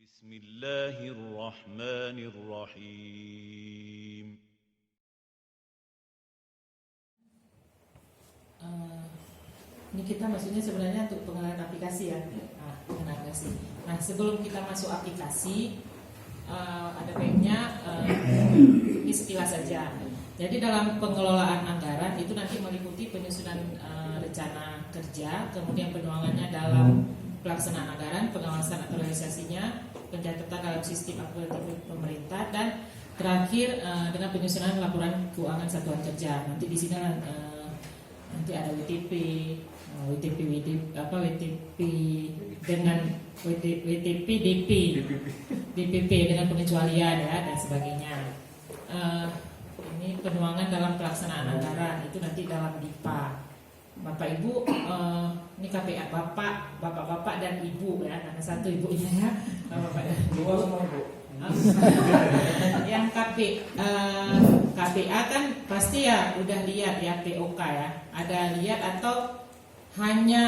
Bismillahirrahmanirrahim. Ini kita maksudnya sebenarnya untuk pengenalan aplikasi ya. Pengenalan aplikasi. Nah, sebelum kita masuk aplikasi, ada baiknya ini sekilas saja. Jadi dalam pengelolaan anggaran itu nanti meliputi penyusunan rencana kerja, kemudian penuangannya dalam pelaksanaan anggaran, pengawasan atau realisasinya, pencatatan dalam sistem akuntabel pemerintah, dan terakhir dengan penyusunan laporan keuangan satuan kerja. Nanti di sini nanti ada WTP dengan WTP DPP dengan pengecualian ya dan sebagainya. Ini penuangan dalam pelaksanaan anggaran itu nanti dalam DIPA. Bapak Ibu, ini KPA bapak dan ibu ya, karena satu ibunya ya, bapak dan ibu. Yang KPA kan pasti ya udah lihat ya POK ya, ada lihat atau hanya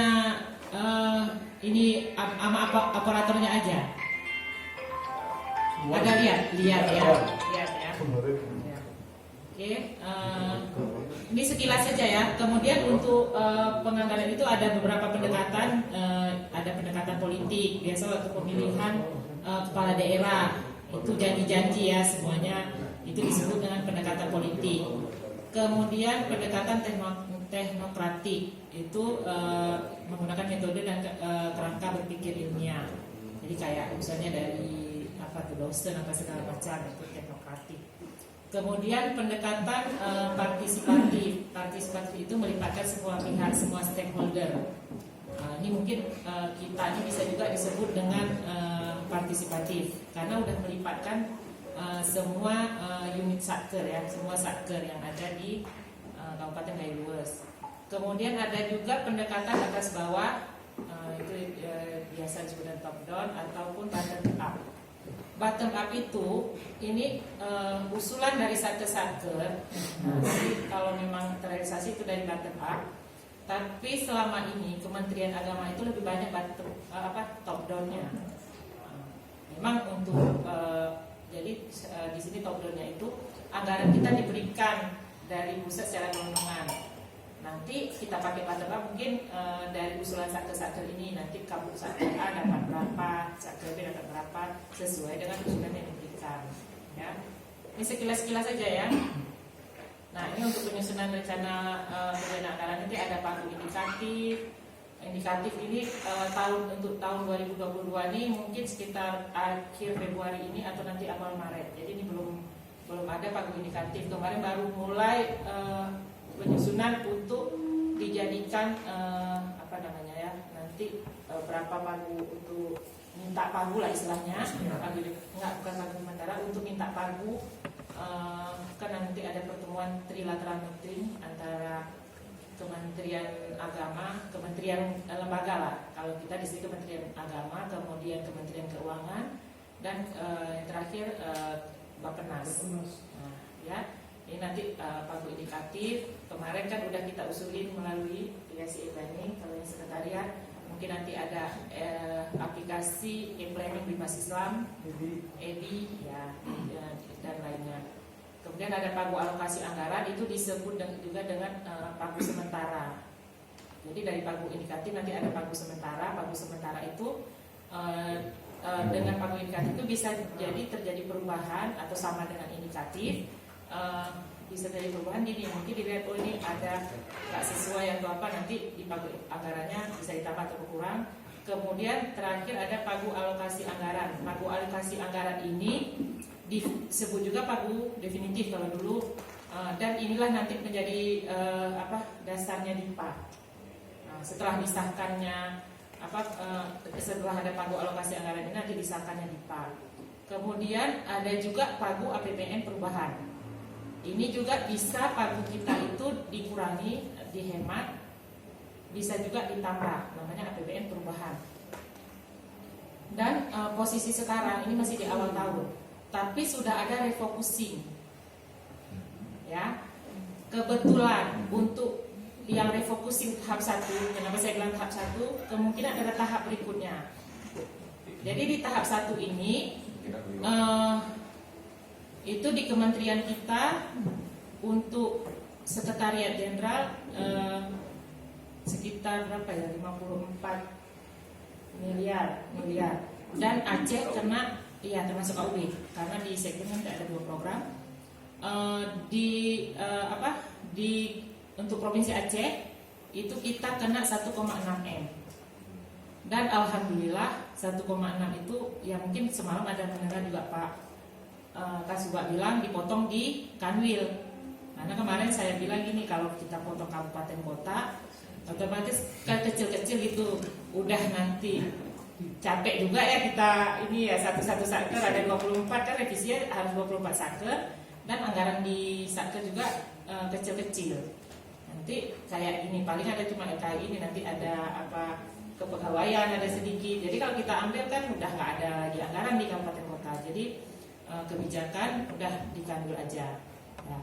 ini sama aparaturnya aja? Ada lihat ya. Oke, ini sekilas saja ya. Kemudian untuk penganggaran itu ada beberapa pendekatan, ada pendekatan politik. Biasa waktu pemilihan kepala daerah itu janji-janji ya, semuanya itu disebut dengan pendekatan politik. Kemudian pendekatan teknokratik itu menggunakan metode dan kerangka berpikir ilmiah. Jadi kayak misalnya dari dosen segala macam, itu teknokratik. Kemudian pendekatan partisipatif itu melibatkan semua pihak, semua stakeholder. Ini mungkin kita ini bisa juga disebut dengan partisipatif karena udah melibatkan semua unit satker ya, semua satker yang ada di Kabupaten Gayo Lues. Kemudian ada juga pendekatan atas bawah, itu biasa disebut top down ataupun bottom up. Bottom up itu ini usulan dari satker-satker. Jadi kalau memang terrealisasi itu dari bottom up. Tapi selama ini Kementerian Agama itu lebih banyak top down-nya. Memang untuk jadi di sini top down-nya itu anggaran kita diberikan dari pusat secara gelondongan. Nanti kita pakai bottom up mungkin dari usulan satker-satker ini, nanti kampung satker A dapat berapa, satker B dapat berapa, sesuai dengan usulan yang diberikan ya. Ini sekilas-kilas saja ya. Nah, ini untuk penyusunan rencana anggaran nanti ada pagu indikatif ini untuk tahun 2022 ini mungkin sekitar akhir Februari ini atau nanti awal Maret. Jadi ini belum ada pagu indikatif. Kemarin baru mulai penyusunan untuk dijadikan nanti berapa pagu untuk minta pagu lah istilahnya, bukan pagu sementara, untuk minta pagu kan nanti ada pertemuan trilateral meeting antara Kementerian Agama, Kementerian lembaga lah. Kalau kita di sini Kementerian Agama, kemudian Kementerian Keuangan, dan yang terakhir Bappenas. Nah, ya. Ini nanti pagu indikatif. Kemarin kan udah kita usulin melalui aplikasi e-planning. Kalau yang sekretariat mungkin nanti ada aplikasi e-planning Bimas Islam, EBI ya, dan lainnya. Kemudian ada pagu alokasi anggaran, itu disebut juga dengan pagu sementara. Jadi dari pagu indikatif nanti ada pagu sementara. Pagu sementara itu dengan pagu indikatif itu bisa jadi terjadi perubahan atau sama dengan indikatif. Bisa dari perubahan gini, mungkin dilihat ini ada nggak sesuai atau apa, nanti di pagu anggarannya bisa ditambah atau berkurang. Kemudian terakhir ada pagu alokasi anggaran. Pagu alokasi anggaran ini disebut juga pagu definitif kalau dulu, dan inilah nanti menjadi dasarnya DIPA. Nah, setelah disahkannya setelah ada pagu alokasi anggaran ini nanti disahkannya DIPA. Kemudian ada juga pagu APBN perubahan. Ini juga bisa pagu kita itu dikurangi, dihemat, bisa juga ditambah, namanya APBN perubahan. Dan posisi sekarang ini masih di awal tahun, tapi sudah ada refocusing, ya. Kebetulan untuk yang refocusing tahap 1, kenapa saya bilang tahap 1, kemungkinan ada tahap berikutnya. Jadi di tahap 1 ini itu di kementerian kita untuk sekretariat jenderal sekitar berapa ya, 54 miliar. Dan Aceh kena, iya termasuk AUB, karena di segmen ada 2 program. Untuk provinsi Aceh itu kita kena 1,6 M. Dan alhamdulillah 1,6 itu ya mungkin semalam ada mendengar juga Pak Kasubag bilang dipotong di Kanwil. Karena kemarin saya bilang gini, kalau kita potong kabupaten kota otomatis kan kecil-kecil gitu, udah nanti capek juga ya kita ini ya, satu saker ada 24 kan, revisinya harus 24 saker, dan anggaran di saker juga kecil-kecil. Nanti kayak ini paling ada cuma kayak ini, nanti ada apa kepegawaian ada sedikit. Jadi kalau kita ambil kan udah nggak ada lagi anggaran di kabupaten kota. Jadi kebijakan udah diambil aja. Nah,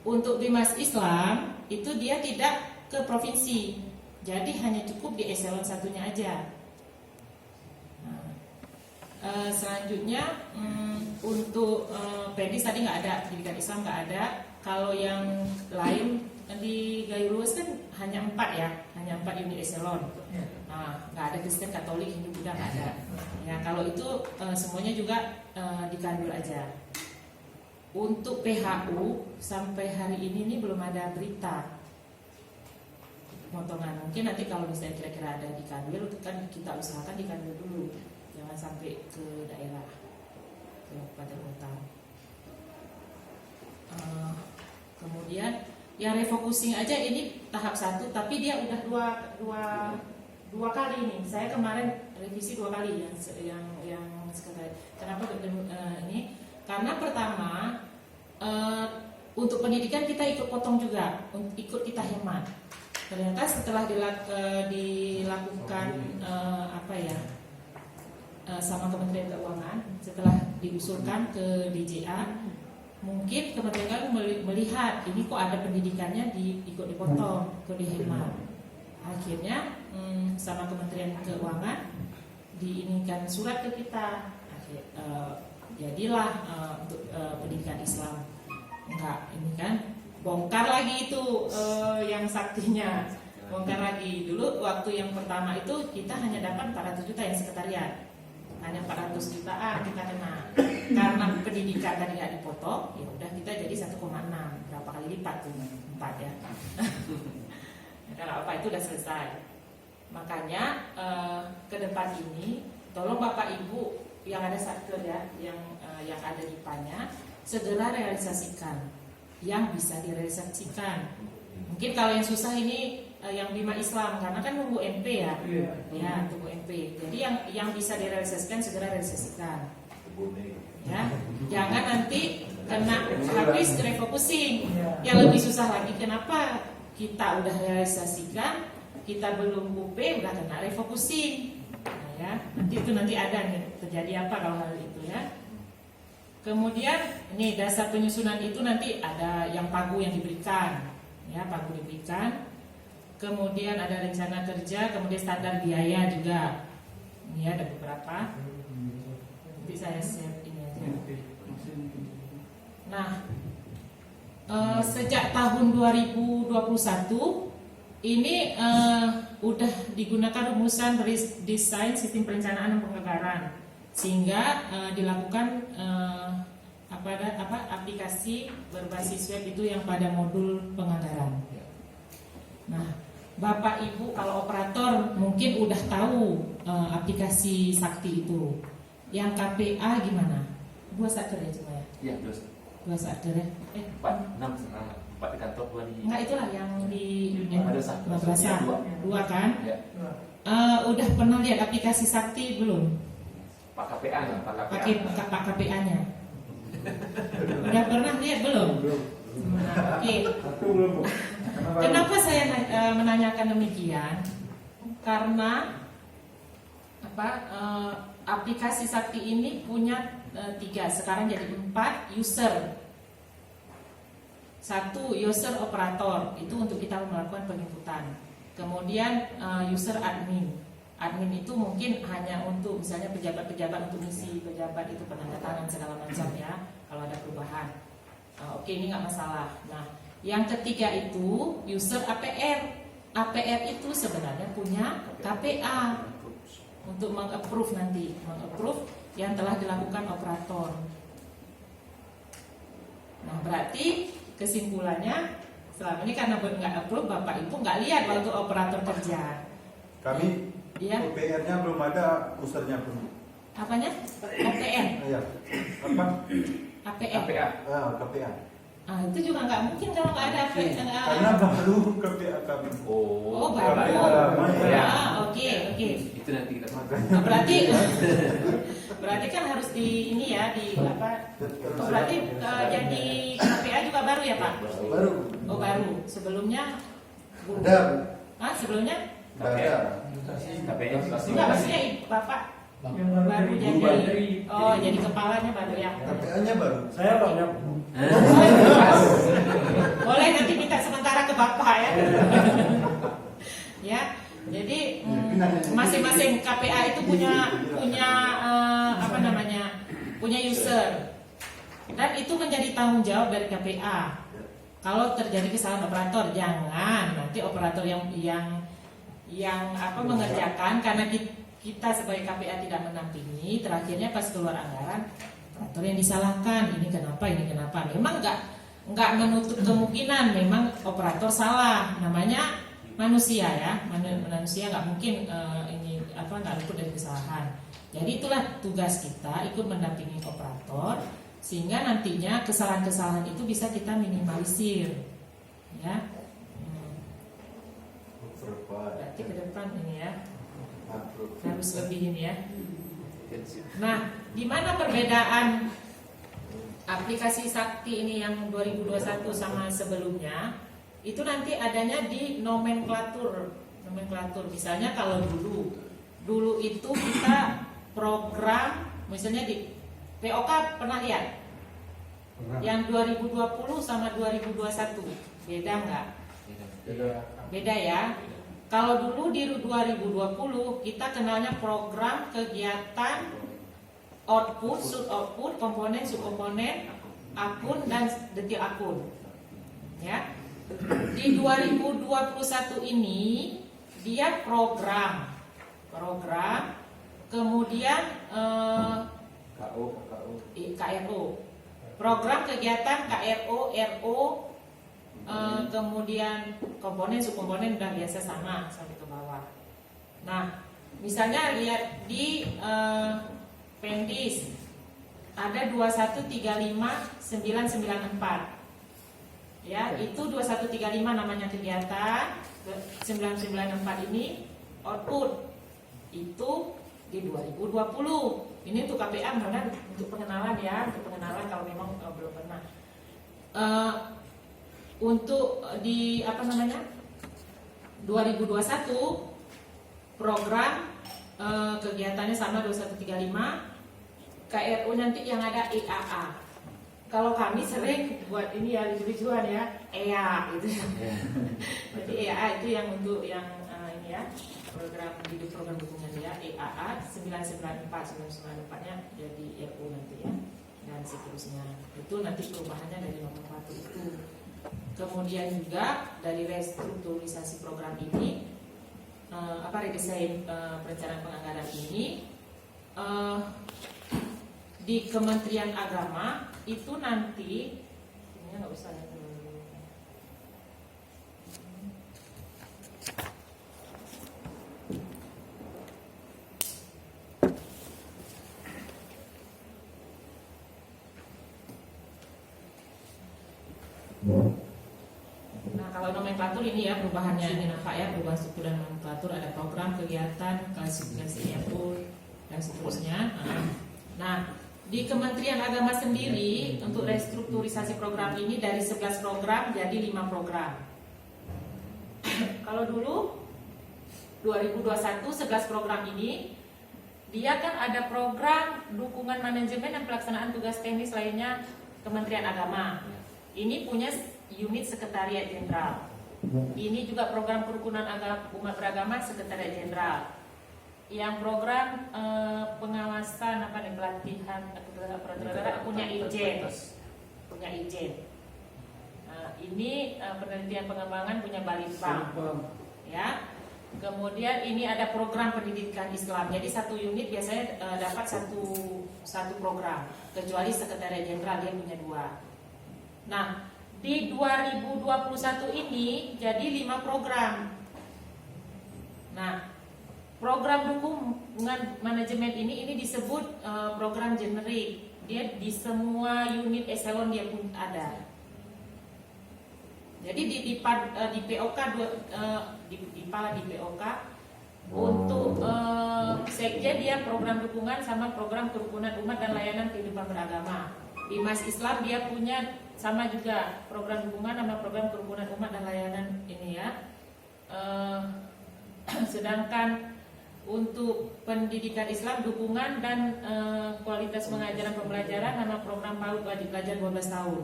untuk Bimas Islam itu dia tidak ke provinsi, jadi hanya cukup di eselon 1-nya aja. Nah, selanjutnya untuk Pedis tadi nggak ada, pendidikan Islam nggak ada. Kalau yang lain di Gayurus kan hanya 4 ya, hanya 4 unit eselon. Nggak ada Kristen, Katolik, Hindu, Buddha nggak ada. Ya kalau itu semuanya juga dikandul aja. Untuk PHU sampai hari ini belum ada berita potongan. Mungkin nanti kalau misalnya kira-kira ada dikandul, kan kita usahakan dikandul dulu, jangan sampai ke daerah, ke pada kota. Kemudian yang refocusing aja ini tahap 1, tapi dia udah dua kali nih. Saya kemarin revisi 2 kali yang sekarang. Kenapa ini? Karena pertama untuk pendidikan kita ikut potong juga, ikut kita hemat. Ternyata setelah dilakukan sama Kementerian Keuangan, setelah diusulkan ke DJA, mungkin Kementerian Keuangan melihat ini kok ada pendidikannya ikut dipotong, ikut dihemat. Akhirnya sama Kementerian Keuangan diinikan surat ke kita. Jadilah untuk pendidikan Islam enggak ini kan bongkar lagi itu yang saktinya, bongkar lagi. Dulu waktu yang pertama itu kita hanya dapat 400 juta yang sekretariat, hanya 400 jutaan kita kena. Karena pendidikan tadi nggak dipotong, ya udah kita jadi 1,6, berapa kali lipat tuh, 4 ya. Kalau apa itu udah selesai. Makanya ke depan ini tolong Bapak Ibu yang ada satker ya, yang ada di PANnya, segera realisasikan yang bisa direalisasikan. Mungkin kalau yang susah ini yang Bima Islam, karena kan nunggu MP ya, ya tunggu MP. Jadi yang bisa direalisasikan segera realisasikan. Ya, jangan nanti kena habis refocusing. Yang lebih susah lagi, kenapa kita udah realisasikan, kita belum UP udah kena refocusing. Ya, nanti ada nih terjadi apa kalau hal itu ya. Kemudian ini dasar penyusunan itu nanti ada yang pagu yang diberikan, ya pagu diberikan. Kemudian ada rencana kerja, kemudian standar biaya juga. Ini ada beberapa. Nanti saya share ini aja. Nah, sejak tahun 2021 ini udah digunakan rumusan desain sistem perencanaan dan penganggaran, sehingga dilakukan aplikasi berbasis web itu yang pada modul penganggaran. Nah, Bapak Ibu kalau operator mungkin udah tahu aplikasi Sakti itu. Yang KPA gimana? 2 saker ya cuma ya? Iya, 2 saker ya? 4 di kantor, 2 di... Enggak, itulah yang di ada satu, 2 kan? Ya. Udah pernah lihat aplikasi Sakti belum? Pak KPA ya, Pakai Pak KPA-nya. Udah pernah lihat belum? Oke. Kenapa saya menanyakan demikian? Karena aplikasi Sakti ini punya 3, sekarang jadi 4 user. 1 user operator, itu untuk kita melakukan penginputan. Kemudian user admin. Admin itu mungkin hanya untuk misalnya pejabat-pejabat untuk misi pejabat itu penandatangan segala macam ya kalau ada perubahan. Oke, ini nggak masalah. Nah, yang ketiga itu user APR. APR itu sebenarnya punya KPA untuk meng-approve nanti, meng-approve yang telah dilakukan operator. Nah, berarti kesimpulannya selama ini karena nggak approve, Bapak Ibu nggak lihat waktu operator kerja. Kami Ya. OPR-nya belum ada, usernya pun. Apanya? OPN. Iya. Apa? APN. KPA. KPA. Itu juga nggak mungkin kalau nggak ada APN. Karena baru KPA kami. Oh, KPA baru. lama ya. Oke. Itu nanti kita makan. Nah, berarti kan harus di ini ya di apa? Oh, berarti jadi KPA juga baru ya Pak? Baru. Oh, baru. Sebelumnya Ada. sebelumnya? Ada. KPA pasti. Enggak, maksudnya Bapak baru jadi. Oh, jadi kepalanya baru ya. KPA-nya baru. Saya banyak. Boleh nanti minta sementara ke Bapak ya. Ya. Jadi masing-masing KPA itu punya apa namanya? Punya user. Dan itu menjadi tanggung jawab dari KPA. Kalau terjadi kesalahan operator, jangan nanti operator yang mengerjakan karena kita sebagai KPA tidak mendampingi, terakhirnya pas keluar anggaran operator yang disalahkan. Ini kenapa? Memang nggak menutup kemungkinan memang operator salah. Namanya manusia ya, manusia nggak mungkin nggak luput dari kesalahan. Jadi itulah tugas kita ikut mendampingi operator sehingga nantinya kesalahan-kesalahan itu bisa kita minimalisir, ya. Berarti ke depan ini ya harus lebih ini ya. Nah, di mana perbedaan aplikasi Sakti ini yang 2021 sama sebelumnya? Itu nanti adanya di nomenklatur. Misalnya kalau dulu itu kita program misalnya di POK pernah lihat? Yang 2020 sama 2021 beda nggak? Beda ya. Kalau dulu di 2020 kita kenalnya program kegiatan output, sub output, komponen, subkomponen, akun dan detail akun. Ya. Di 2021 ini dia program, kemudian KRO, program kegiatan KRO, RO, kemudian komponen, subkomponen udah biasa sama sampai ke bawah. Nah, misalnya lihat di Pendis ada 2135994. Ya, itu 2135 namanya kegiatan. 994 ini output. Itu di 2020. Ini untuk KPA karena untuk pengenalan ya, kalau memang belum pernah. Untuk di 2021 program kegiatannya sama 2135. KRU nanti yang ada EAA. Kalau kami sering buat ini ya lucu-lucuan ya, EA gitu. Jadi EAA itu yang untuk yang ini ya, program dukungan ya, EAA 994 jadi RU nanti ya, dan seterusnya. Itu nanti perubahannya dari nomenklatur itu. Kemudian juga dari restrukturisasi program ini, redesain perencanaan penganggaran ini di Kementerian Agama itu nanti ini nggak usah ya. Nah, kalau nomenklatur ini ya perubahannya ini nampak ya, perubahan struktur dan nomenklatur, ada program, kegiatan, klasifikasi input dan seterusnya. Nah, di Kementerian Agama sendiri untuk restrukturisasi program ini dari 11 program jadi 5 program. Kalau dulu 2021 11 program ini dia kan ada program dukungan manajemen dan pelaksanaan tugas teknis lainnya Kementerian Agama. Ini punya unit sekretariat jenderal. Ini juga program kerukunan agama umat beragama sekretariat jenderal. yang program pengawasan apa nih, pelatihan peraturan punya izin. Ini penelitian pengembangan punya Balitbang, ya. Kemudian ini ada program pendidikan Islam. Jadi satu unit biasanya dapat satu program, kecuali sekretariat jenderal dia punya 2. Nah, di 2021 ini jadi 5 program. Nah, program dukungan manajemen ini disebut program generik. Dia di semua unit eselon dia pun ada. Jadi di POK di POK untuk sekjen dia program dukungan sama program kerukunan umat dan layanan kehidupan beragama. Di Mas Islam dia punya sama juga program dukungan sama program kerukunan umat dan layanan ini ya. Sedangkan untuk pendidikan Islam dukungan dan kualitas pengajaran pembelajaran nama program PAUD wajib belajar 12 tahun,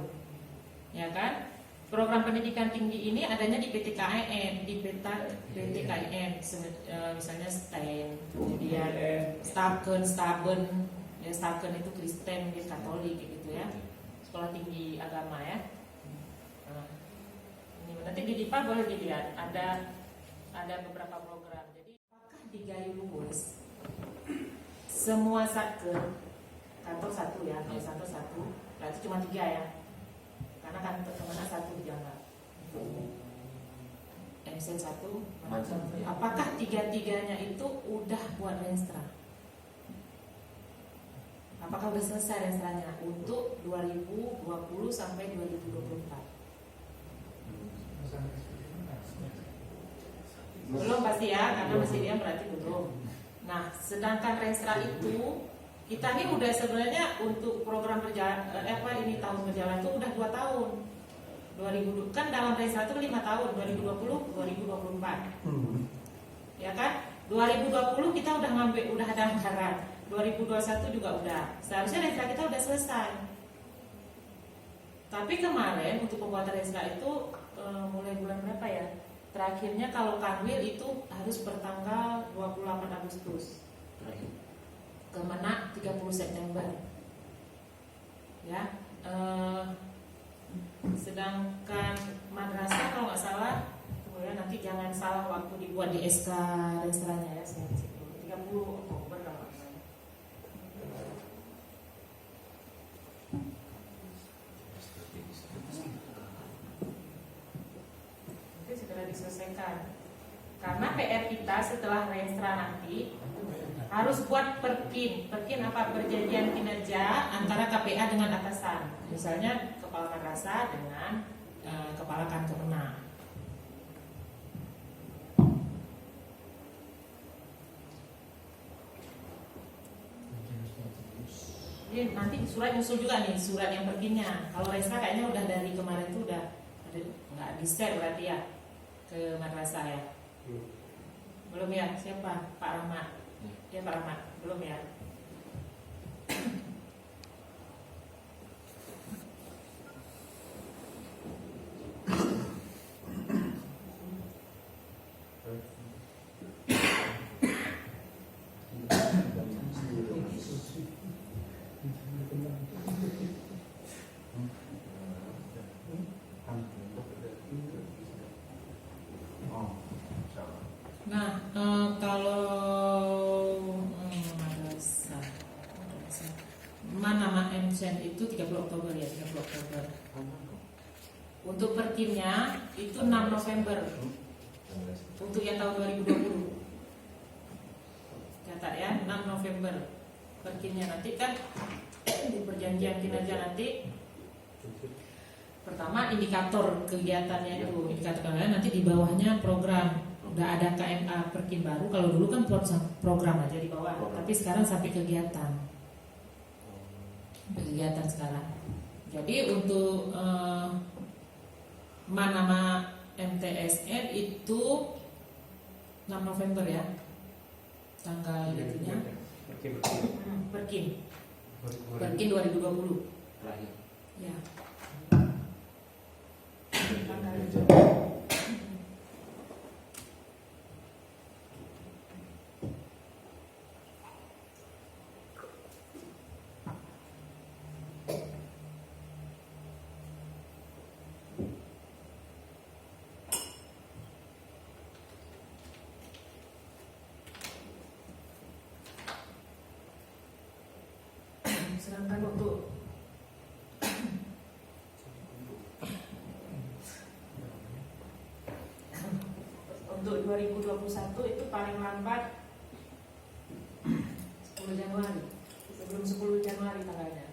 ya kan? Program pendidikan tinggi ini adanya di PTKIN, misalnya STEM, kemudian Staben, ya Staben itu Kristen, dia Katolik gitu ya, sekolah tinggi agama ya. Nah, ini nanti di DIPA boleh dilihat ada beberapa program. Jadi apakah di Gayo Luwes semua satker kantor satu ya, kalau kantor satu berarti cuma 3 ya. Karena kan pertemanan 1 dianggap MSN 1. Apakah 3-3-nya itu udah buat renstra? Apakah udah selesai renstranya untuk 2020 sampai 2024? Belum pasti ya, karena masih dia berarti belum. Nah, sedangkan renstra itu kita ini udah sebenarnya untuk program ini tahun berjalan itu udah 2 tahun. 2000 kan dalam renstra itu 5 tahun, 2020 2024. Ya kan? 2020 kita udah udah ada anggaran. 2021 juga udah. Seharusnya renstra kita udah selesai. Tapi kemarin untuk pembuatan renstra itu mulai bulan berapa ya? Terakhirnya kalau Kanwil itu harus bertanggal 28 Agustus. Kemenak 30 September. Ya. Sedangkan madrasah kalau nggak salah, kemudian nanti jangan salah waktu dibuat di SK renstranya ya, 30 Oktober kalau nggak salah. Itu segera diselesaikan. Karena PR kita setelah renstra nanti harus buat perkin apa, perjanjian kinerja antara KPA dengan atasan, misalnya kepala madrasah dengan kepala kantorna. Jadi nanti surat nyusul juga nih, surat yang perkinnya. Kalau renstra kayaknya udah dari kemarin tuh udah nggak di-share berarti ya ke madrasah ya. Belum ya? Siapa? Pak Rahmat. Ya Pak Rahmat, belum ya? Nah, kalau madrasah nama MCN itu 30 Oktober ya, 30 Oktober. Untuk perkinnya itu 6 November. Untuk yang tahun 2020. Catat ya, 6 November. Perkinnya nanti kan di perjanjian kinerja nanti pertama indikator kegiatannya itu, indikator kegiatan nanti di bawahnya program. Udah ada KMA perkin baru, kalau dulu kan program aja di bawah, tapi sekarang sampai kegiatan sekarang. Jadi untuk nama MTSN itu 6 November ya, tanggal itunya. Perkin 2020 terakhir. ya. Sedangkan untuk 2021 itu paling lambat 10 Januari, sebelum 10 Januari tanggalnya.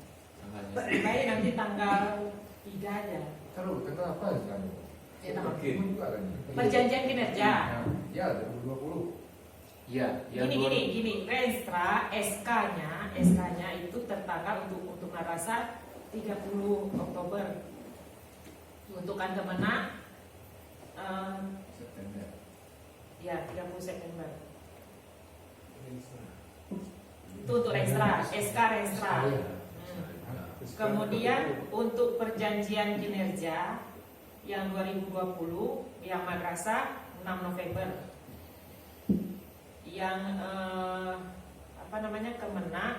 Baik nanti tanggal 3 aja. Kalau kenapa sekarang? Ya, tanggal Juga kan? perjanjian kinerja. Ya, 2020. Iya, yang Gini, Renstra SK-nya itu tertanggal untuk merasa 30 Oktober. Untuk kan Kemenak September. ya 30 September. Itu untuk Renstra, SK Renstra. Kemudian untuk perjanjian kinerja yang 2020 yang madrasah 6 November. Yang Kemenak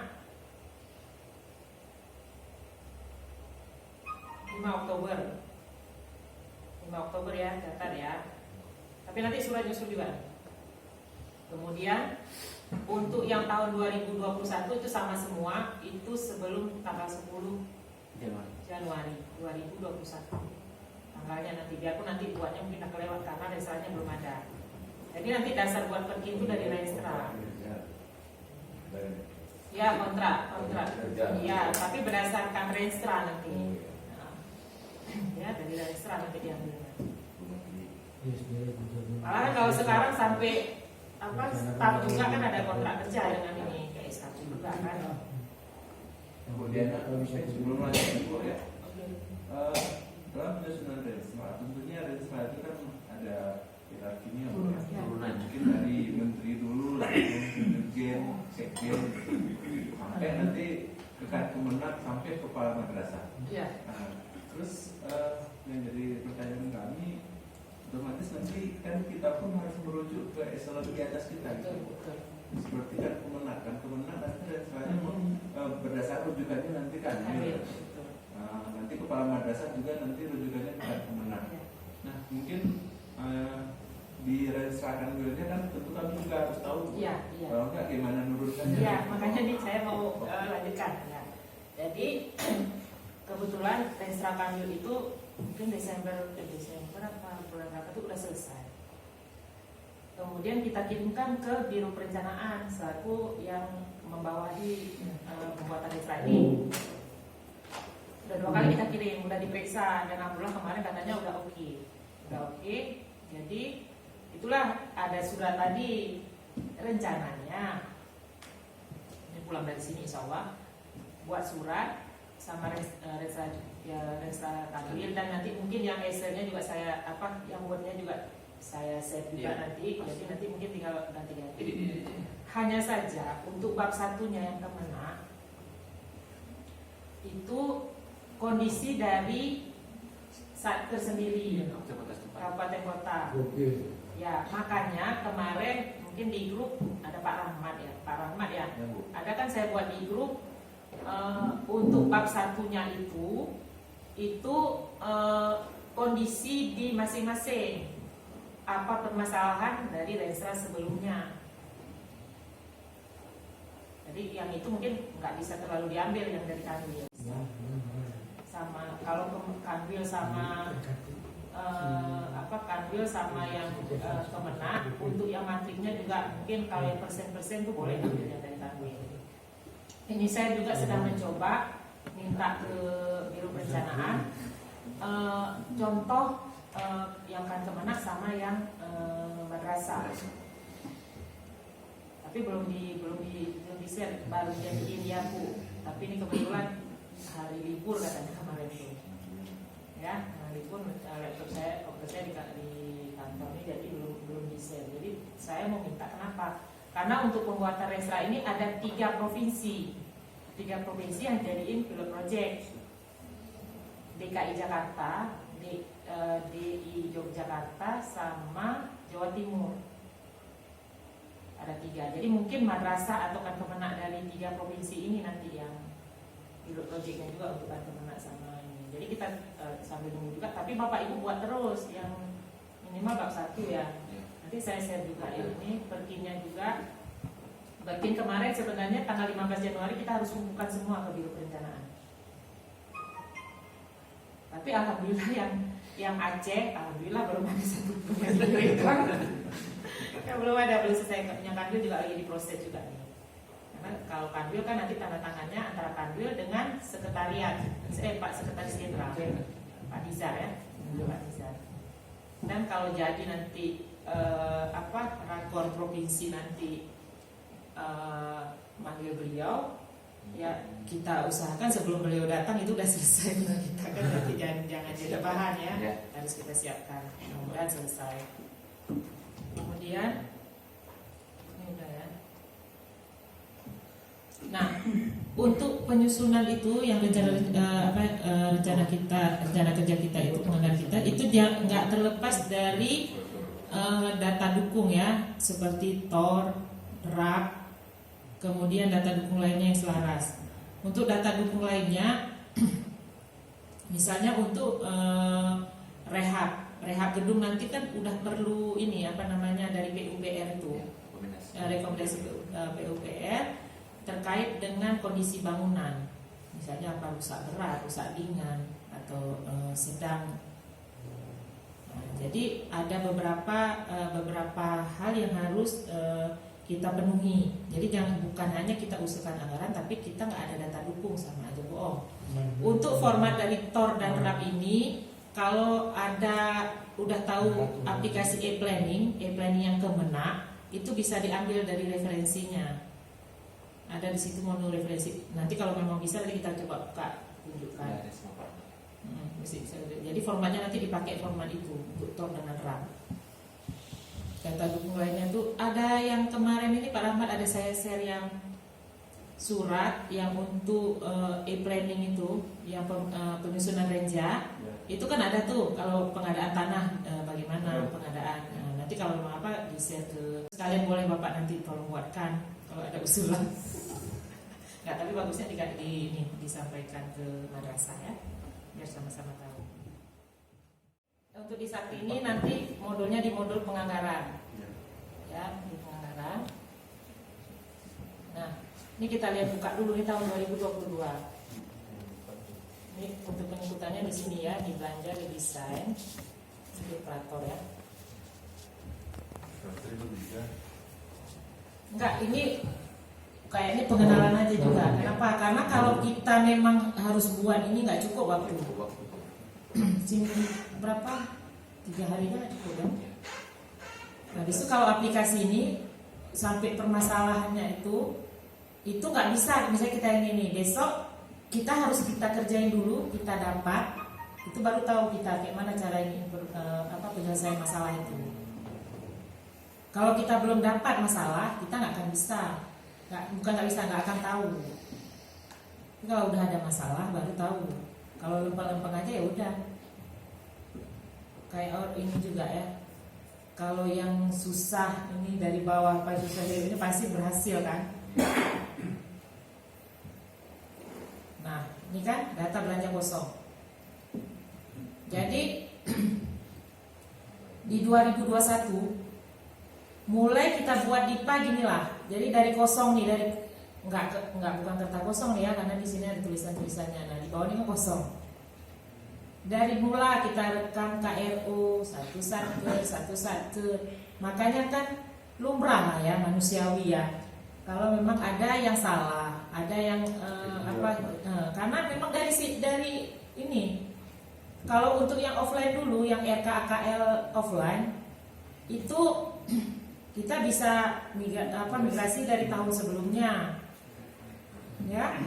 5 Oktober. 5 Oktober ya, catat ya. Tapi nanti surat nyusul juga. Kemudian untuk yang tahun 2021 itu sama semua, itu sebelum tanggal 10 Januari 2021. Tanggalnya nanti, biarpun nanti buatnya mungkin akan lewat karena dasarnya belum ada. Jadi nanti dasar buat pergi itu dari Renstra. Ya kontrak. Ya, tapi berdasarkan Renstra nanti. Ya dari Renstra nanti diambilnya. Malah kalau sekarang sampai staf juga kan ada kontrak kerja dengan ini kayak SK juga kan. Kemudian sebelum lanjut ya, dalam penyusunan Renstra tentunya Renstra itu kan ada hierarkinya turunan. mungkin dari menteri dulu langsung dirjen, sekjen sampai nanti ke Kemenak sampai kepala madrasah. Iya. Nah, terus yang jadi pertanyaan kami, otomatis nanti kan kita pun harus merujuk ke eselon di atas kita gitu. Seperti kan Kemenak nanti Renstranya berdasar rujukannya nanti kan nanti kepala madrasah juga nanti rujukannya ke Kemenak. Nah mungkin di Renstra Kanwilnya kan tentu kami juga harus tahu. Iya. Kalau enggak gimana nurunkannya? Iya, makanya nih saya mau lanjutkan ya. Jadi kebetulan Renstra Kanwil itu mungkin Desember apa bulan berapa itu udah selesai. Kemudian kita kirimkan ke Biro Perencanaan selaku yang membawahi pembuatan Renstra ini. Udah 2 kali kita kirim, udah diperiksa dan alhamdulillah kemarin katanya udah oke. Jadi itulah ada surat tadi, rencananya ini pulang dari sini insya Allah buat surat sama Renstra Kanwil dan nanti mungkin yang eselnya juga saya yang buatnya juga saya save juga nanti. Jadi nanti mungkin tinggal ganti-ganti. Hanya saja untuk bab satunya yang Kemenak itu kondisi dari satker sendiri kabupaten kota. Ya makanya kemarin mungkin di grup ada Pak Rahmat ya. Ada kan saya buat di grup untuk bab satunya itu kondisi di masing-masing apa permasalahan dari Renstra sebelumnya. Jadi yang itu mungkin nggak bisa terlalu diambil yang dari Kanwil. Sama kalau Kanwil sama Kanwil sama yang Kemenak untuk yang matriknya juga mungkin kalau yang persen-persen itu boleh ambilnya dari Kanwil. Ini saya juga sedang mencoba minta ke Biro Perencanaan contoh yang kan Kemenak sama yang madrasah. Tapi belum di share, baru jadiin ya Bu. Tapi ini kebetulan hari libur katanya kemarin itu. Ya, hari libur laptop saya di kantor ini jadi belum di share. Jadi saya mau minta kenapa? Karena untuk pembuatan Renstra ini ada 3 provinsi yang jadiin pilot project. DKI Jakarta, DI Yogyakarta, sama Jawa Timur. Ada 3. Jadi mungkin madrasah atau kan Kemenak dari 3 provinsi ini nanti yang pilot projectnya juga untuk kan Kemenak sama ini. Jadi kita sambil nunggu juga. Tapi Bapak Ibu buat terus yang minimal bab 1 ya. Nanti saya share juga ya. Ini perkinya juga Batin kemarin sebenarnya tanggal 15 Januari kita harus umumkan semua ke Biro Perencanaan. Tapi alhamdulillah yang Aceh, alhamdulillah baru ada satu yang direkam. Yang belum ada, belum selesai. Yang Kanwil juga lagi diproses juga nih. Karena kalau Kanwil kan nanti tanda tangannya antara Kanwil dengan sekretariat, Pak Sekretaris Jenderal, Pak Dizar ya, Pak Dizar. Dan kalau jadi nanti rakor provinsi nanti manggil beliau, ya kita usahakan sebelum beliau datang itu udah selesai. Kita kan nanti jangan jadi bahan ya, harus kita siapkan. Mudah-mudahan selesai. Kemudian ini udah ya. Nah, untuk penyusunan itu yang rencana kerja kita itu penganggaran kita itu nggak terlepas dari data dukung ya, seperti TOR, RAP, kemudian data dukung lainnya yang selaras. Untuk data dukung lainnya, misalnya untuk rehab gedung nanti kan udah perlu ini dari PUPR itu, rekomendasi PUPR terkait dengan kondisi bangunan, misalnya apa rusak berat, rusak ringan, atau sedang. Nah, jadi ada beberapa hal yang harus kita penuhi. Jadi bukan hanya kita usulkan anggaran, tapi kita nggak ada data dukung, sama aja bohong. Untuk format dari TOR dan RAP ini, kalau udah tahu aplikasi e-planning yang Kemenak, itu bisa diambil dari referensinya. Ada di situ modul referensi. Nanti kalau memang bisa, nanti kita coba buka tunjukkan. Jadi formatnya nanti dipakai format itu untuk TOR dengan RAP. Data dukung lainnya tuh ada yang kemarin ini Pak Rahmat ada saya share yang surat yang untuk e-planning itu, yang penyusunan renja. Itu kan ada tuh kalau pengadaan tanah bagaimana pengadaan. Nah, nanti kalau mau di share ke sekalian, boleh Bapak nanti tolong buatkan kalau ada usulan. Nggak, tapi bagusnya disampaikan ke madrasah ya, biar sama-sama tahu. Untuk di Sakti ini nanti modulnya di modul penganggaran, ya di penganggaran. Nah, ini kita lihat buka dulu nih tahun 2022. Ini untuk pengikutannya di sini ya, di belanja, di desain, di operator ya. Enggak, ini kayaknya pengenalan aja juga. Kenapa? Karena kalau kita memang harus buat ini nggak cukup waktu. Berapa? 3 hari kan cukup kan? Nah, itu kalau aplikasi ini sampai permasalahannya itu nggak bisa. Misalnya kita ini besok kita harus kita kerjain dulu, kita dapat, itu baru tahu kita kayak mana cara ini penyelesaian masalah itu. Kalau kita belum dapat masalah, kita nggak akan bisa. Nggak akan tahu. Kalau udah ada masalah baru tahu. Kalau lempeng-lempeng aja ya udah. Kayak ini juga ya. Kalau yang susah ini dari bawah pas susah ini pasti berhasil kan. Nah, ini kan data belanja kosong. Jadi di 2021 mulai kita buat DIPA gini lah. Jadi dari kosong nih, dari bukan kertas kosong nih ya, karena di sini ada tulisannya. Nah, di bawah ini kan kosong. Dari mula kita rekam KRO satu. Makanya kan lumrah lah ya, manusiawi ya. Kalau memang ada yang salah, ada yang karena memang dari ini. Kalau untuk yang offline dulu, yang RKAKL offline itu kita bisa migrasi dari tahun sebelumnya, ya,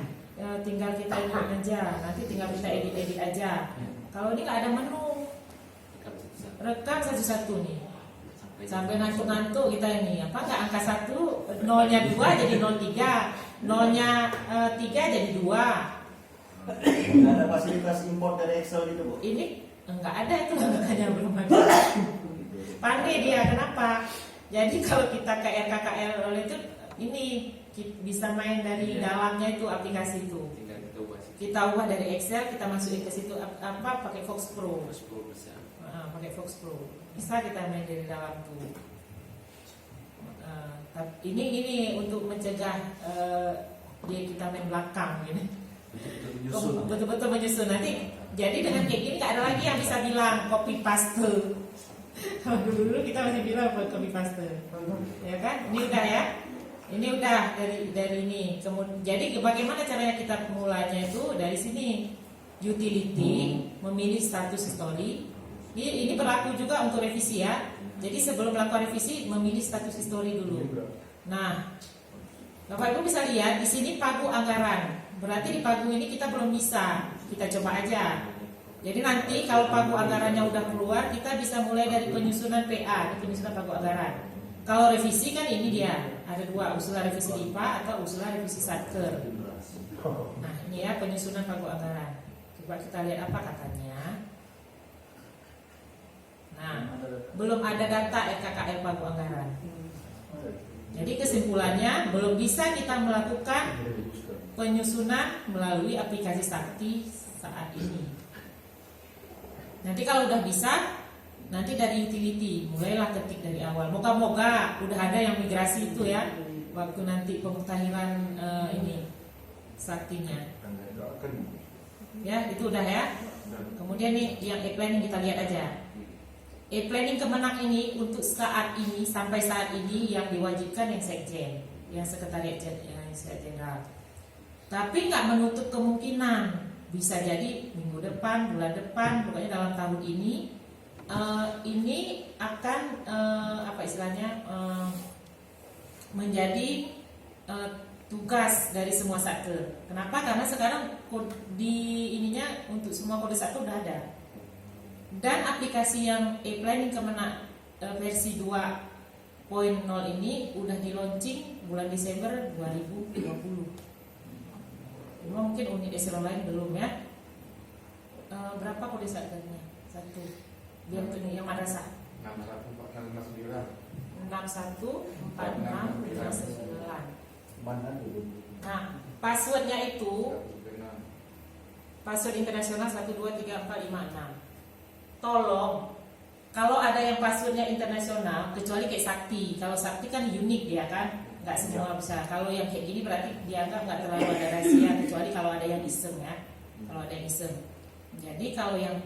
tinggal kita ini aja, nanti tinggal kita edit aja. Kalau ini nggak ada menu, rekam satu-satu nih, sampai ngantuk-ngantuk kita ini, nggak angka 1, nolnya 2 jadi 03, nolnya 3 jadi 2. Ada fasilitas import dari Excel gitu Bu? Ini nggak ada itu, makanya belum ada. Pandai dia, kenapa? Jadi kalau kita ke RKKL itu ini bisa main dari dalamnya itu aplikasi itu. Kita ubah dari Excel, kita masukin ke situ pakai Fox Pro. Pakai Fox Pro. Bisa kita main dari dalam tuh. Ini untuk mencegah dia kita main belakang gini. Menyusun. Betul-betul menyusun. Nanti jadi dengan kayak gini nggak ada lagi yang bisa bilang copy paste. Kalau dulu kita masih bilang buat copy paste, ya kan? Ini udah ya. Ini udah dari ini. Kemudian jadi bagaimana caranya kita mulainya itu dari sini. Utility, memilih status history. Ini berlaku juga untuk revisi ya. Jadi sebelum melakukan revisi memilih status history dulu. Nah, Bapak Ibu bisa lihat di sini pagu anggaran. Berarti di pagu ini kita belum bisa. Kita coba aja. Jadi nanti kalau pagu anggarannya udah keluar, kita bisa mulai dari penyusunan PA, penyusunan pagu anggaran. Kalau revisi kan ini dia, ada dua, usulan revisi IPA atau usulan revisi Satker. Nah ini ya penyusunan pagu anggaran. Coba kita lihat apa katanya. Nah, belum ada data RKKL pagu anggaran. Jadi kesimpulannya belum bisa kita melakukan penyusunan melalui aplikasi Sakti saat ini. Nanti kalau udah bisa, nanti dari utility mulailah ketik dari awal. Moga-moga udah ada yang migrasi itu ya, waktu nanti pemutahiran ini Saktinya. Ya itu udah ya. Kemudian nih yang e-planning kita lihat aja. E-planning Kemenak ini untuk saat ini sampai saat ini yang diwajibkan yang sekjen, yang sekretariat jenderal. Tapi nggak menutup kemungkinan bisa jadi minggu depan, bulan depan, pokoknya dalam tahun ini akan apa istilahnya menjadi tugas dari semua satker. Kenapa? Karena sekarang di ininya untuk semua kode satker udah ada. Dan aplikasi yang e-planning Kemenak versi 2.0 ini udah di launching bulan Desember 2020. Cuma mungkin unit eselon lain belum ya. Berapa kode satkernya? 1. Biar tuh yang madrasah. 614659. Nah, passwordnya itu password internasional 123456. Tolong, kalau ada yang passwordnya internasional, kecuali kayak Sakti. Kalau Sakti kan unik dia kan, nggak semua bisa. Kalau yang kayak gini berarti dianggap nggak terlalu ada rahasia, kecuali kalau ada yang iseng ya. Kalau ada yang iseng. Jadi kalau yang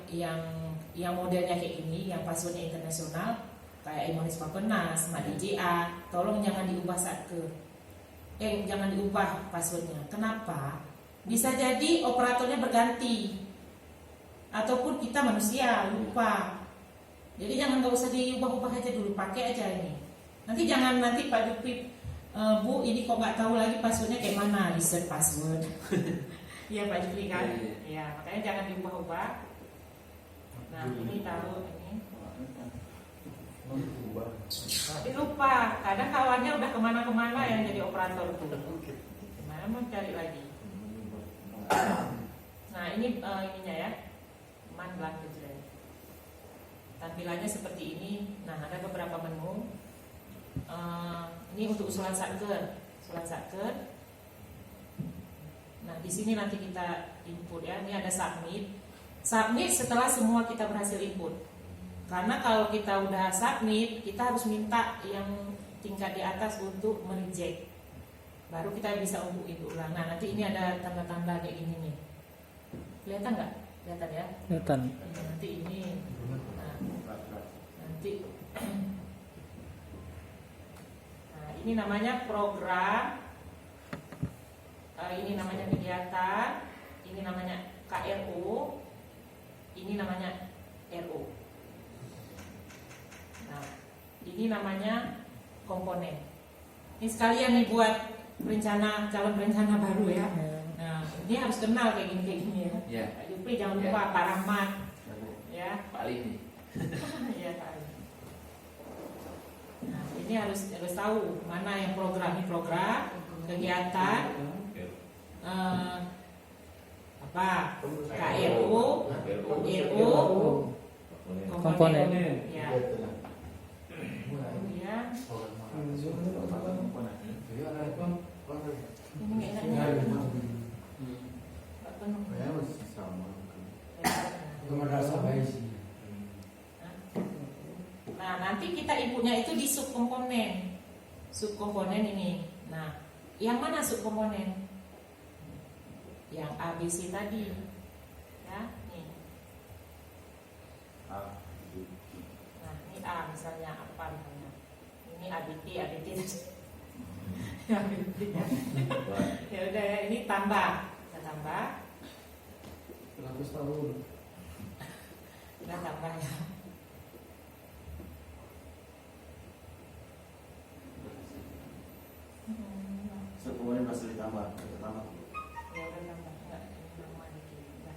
modelnya kayak gini, yang passwordnya internasional, kayak Imonis Papenas, MADJA, tolong jangan diubah jangan diubah passwordnya. Kenapa? Bisa jadi operatornya berganti. Ataupun kita manusia lupa. Jadi jangan nggak usah diubah-ubah aja dulu, pakai aja ini. Nanti jangan nanti Pak Jupri, Bu ini kok nggak tahu lagi passwordnya kayak mana, reset password. Iya Pak Jupri kan? Iya makanya jangan diubah-ubah. Nah ini tahu ini. Tapi lupa, kadang kawannya udah kemana-kemana yang jadi operator tuh. Gimana mau cari lagi? Nah ini ininya ya. Belanja. Tampilannya seperti ini. Nah ada beberapa menu. Ini untuk usulan satker. Nah di sini nanti kita input ya. Ini ada submit. Submit setelah semua kita berhasil input. Karena kalau kita udah submit, kita harus minta yang tingkat di atas untuk mereject. Baru kita bisa untuk input ulang. Nah nanti ini ada tanda-tanda kayak gini nih. Kelihatan nggak? Kelihatan ya? Kelihatan. Nanti ini. Nanti. Nah, ini namanya program. Ini namanya kegiatan. Ini namanya KRO. Ini namanya RO. Nah, ini namanya komponen. Ini sekalian nih buat calon perencana baru ya. Nah, ini harus kenal kayak gini ya. Ya. Pak Jupri jangan lupa Pak Rahmat. Ya. Pak Ali nih. Iya Pak Ali. Nah, ini harus tahu mana yang program, kegiatan, apa KRO, RO, komponen. Ya. Kemudian ini enaknya Nah nanti kita inputnya itu di subkomponen. subkomponen ini. Nah, yang mana subkomponen? Yang ABC tadi. Ya, nih. Nah, ini A misalnya apa misalnya? Ini ABT tadi. Ya, ABT ya. Ya udah ya, ini tambah. Kita tambah. 100 tahun. Kita tambah ya. Kemudian masih ditambah, ditambah. Ya udah tambah. Enggak, ini nama dikit. Nah,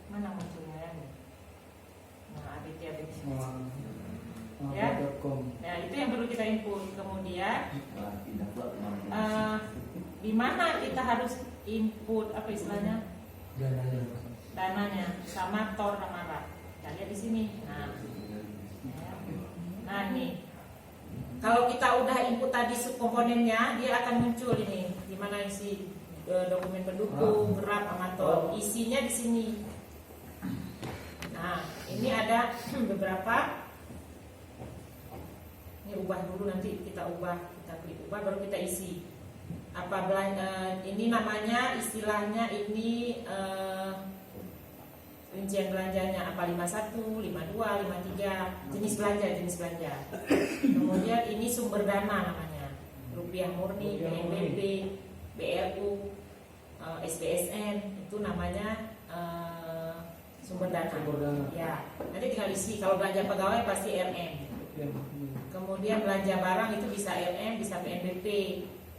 mana munculnya ya? Nah, ABT. Ya. Nah, itu yang perlu kita input. Kemudian Nah, pindah ke di mana kita harus input apa istilahnya? Dananya sama tor sama rak. Kita lihat di sini. Nah, nih. Kalau kita udah input tadi subkomponennya, dia akan muncul ini. Di mana isi dokumen pendukung, graf sama tor. Isinya di sini. Nah, ini ada beberapa. Ini ubah dulu, nanti kita ubah, kita klik ubah baru kita isi. Apa ini namanya istilahnya ini rincian belanjanya apa 51, 52, 53 jenis belanja. Kemudian ini sumber dana namanya rupiah murni, BNPB, BRU, SBSN itu namanya sumber dana. Ya, nanti tinggal isi. Kalau belanja pegawai pasti RM. Kemudian belanja barang itu bisa RM, bisa PNBP.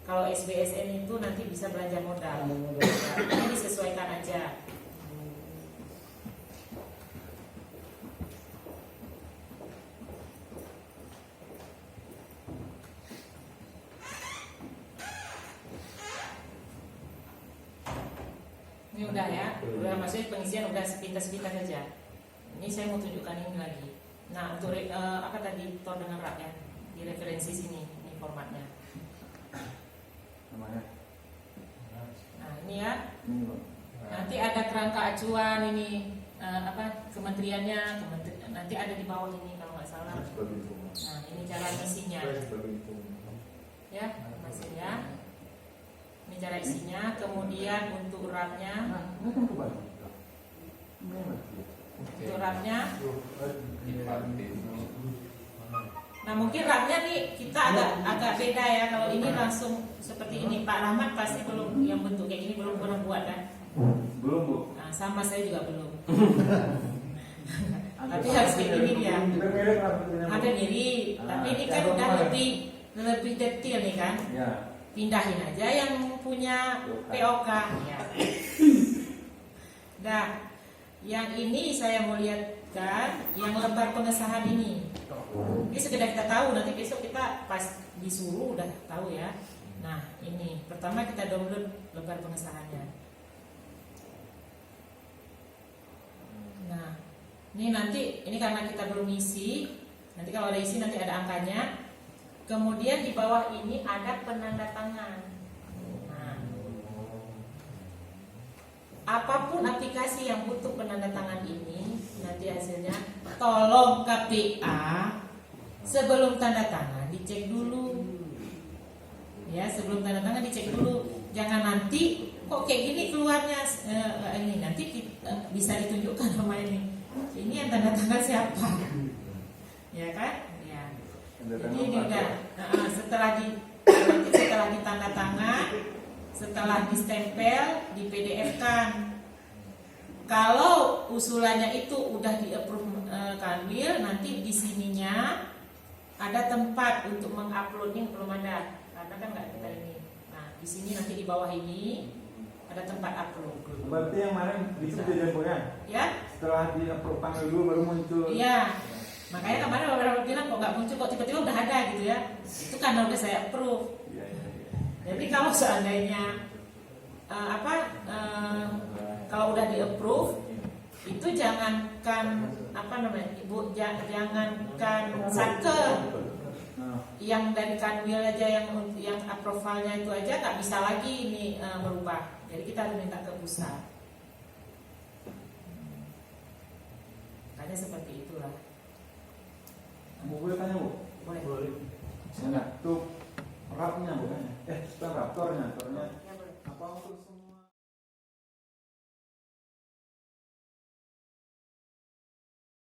Kalau SBSN itu nanti bisa belanja modal. Ini disesuaikan aja. Ini udah ya, udah maksudnya pengisian udah sepintas-sepintas saja. Ini saya mau tunjukkan ini lagi. Nah, untuk apa tadi tor dengan rak ya, di referensi sini, ini formatnya. namanya. Nah, ini ya. Ini, Bang. Nanti ada kerangka acuan ini apa kementeriannya, nanti ada di bawah ini kalau nggak salah. Nah, ini cara isinya. Ya, mesinnya. Ini cara isinya. Kemudian untuk rapnya, untuk rapnya. Nah, mungkin rapnya nih kita agak beda ya. Kalau ini langsung seperti ini. Pak Rahmat pasti belum yang bentuk kayak gini belum pernah buat kan? Belum, Bu. Nah, sama saya juga belum. Tapi harus kayak gini dia. Hampir mirip. Tapi ini kan udah lebih detail nih kan. Ya. Pindahin aja yang punya POK ya. Nah, yang ini saya mau lihatkan yang lembar pengesahan ini. Ini sekedar kita tahu, nanti besok kita pas disuruh udah tahu ya. Nah, ini pertama kita download lembar pengesahannya. Nah, ini nanti ini karena kita belum isi, nanti kalau ada isi nanti ada angkanya. Kemudian di bawah ini ada penanda tangan. Nah, apapun aplikasi yang butuh penanda tangan ini, nanti hasilnya tolong KPA sebelum tanda tangan dicek dulu. Ya, sebelum tanda tangan dicek dulu. Jangan nanti kok kayak gini keluarnya ini nanti bisa ditunjukkan sama ini. Ini yang tanda tangan siapa? Ya kan? Ya. Jadi ini udah setelah ditanda tangan, setelah distempel, di PDF kan. Kalau usulannya itu udah di-approve Kanwil, nanti di sininya ada tempat untuk menguploadnya belum ada. Karena kan nggak kita ini. Nah, di sini nanti di bawah ini ada tempat upload. Berarti yang kemarin itu kejadian Ya? setelah di-approve panel dulu baru muncul. Iya. Makanya kemarin beberapa bilang kok nggak muncul, kok tiba-tiba udah ada gitu ya. Itu karena udah saya approve. Jadi kalau seandainya kalau udah di-approve itu jangankan apa namanya Ibu, jangankan satker yang dari Kanwil aja yang approvalnya itu aja nggak bisa lagi ini merubah. Jadi kita harus minta ke pusat. Makanya seperti itulah. Bu, boleh tanya Bu? Boleh. Untuk rapnya bukan? Bukan raptornya apa untuk